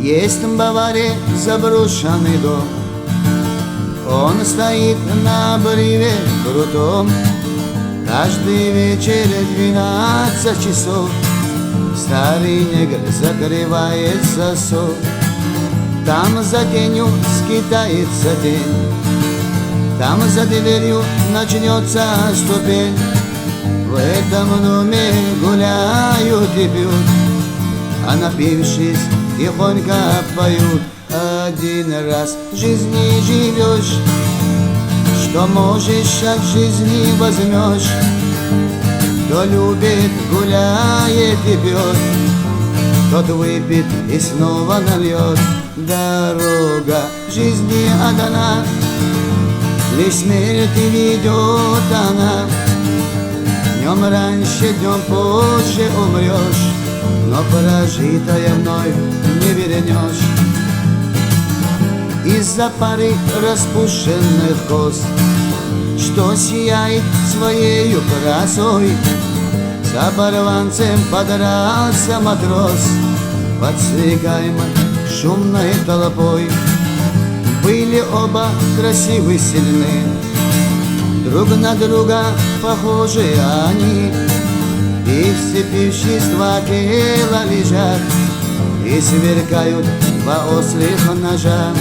Есть в Баварии заброшенный дом. Он стоит на обрыве крутом. Каждый вечер 12 часов старый негр закрывает засов. Там за тенью скитается тень, там за дверью начнется ступень. В этом доме гуляют и пьют, а напившись тихонько поют. Один раз в жизни живешь, что можешь от жизни возьмешь. Кто любит, гуляет и пьет, тот выпьет и снова нальет. Дорога жизни одна, лишь смерти ведет она. Днем раньше, днем позже умрешь, но прожитое мной не вернешь. Из-за пары распущенных кос, что сияет своею красой, с оборванцем подрался матрос, подстрекаемый шумной толпой. Были оба красивы, сильны, друг на друга похожи они, и вцепившись два тела лежат и сверкают два острых ножа.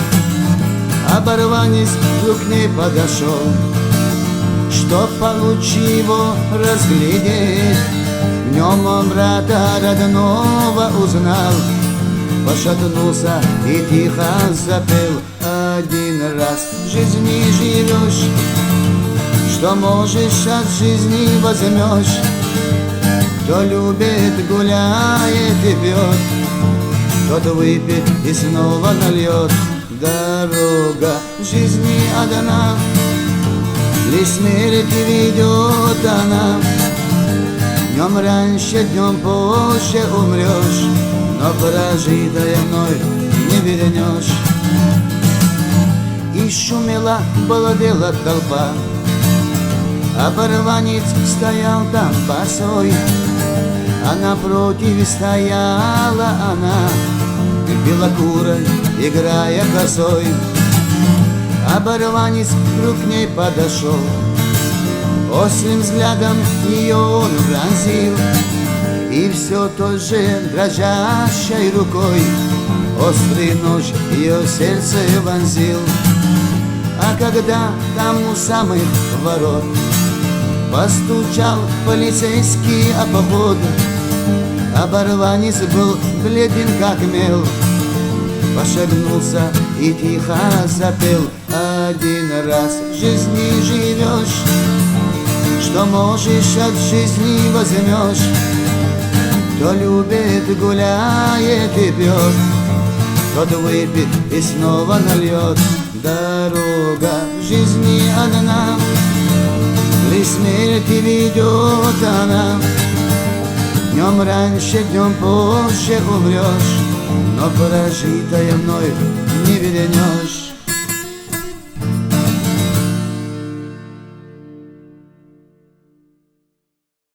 Оборванец вдруг к ней подошел, чтоб получше его разглядеть. В нем он брата родного узнал, пошатнулся и тихо запел. Один раз в жизни живешь, что можешь от жизни возьмешь. Кто любит, гуляет и пьет, тот выпьет и снова нальет. Дорога жизни одна, лишь смерти ведет она. Днем раньше, днем позже умрешь, но прожитое мной не вернешь. И шумела, балдела толпа, оборванец стоял там босой, а напротив стояла она, белокурой, играя косой. Оборванец вдруг к ней подошел, острым взглядом ее он пронзил, и все той же дрожащей рукой острый нож ее сердце вонзил. А когда там у самых ворот постучал полицейский обход, оборванец был бледен как мел, пошагнулся и тихо запел. Один раз в жизни живешь, что можешь от жизни возьмешь. Кто любит, гуляет и пьет, тот выпьет и снова нальет. Дорога в жизни одна, лишь смерти ведет она. Днем раньше, днем позже умрешь, но прожитое мной не вернешь.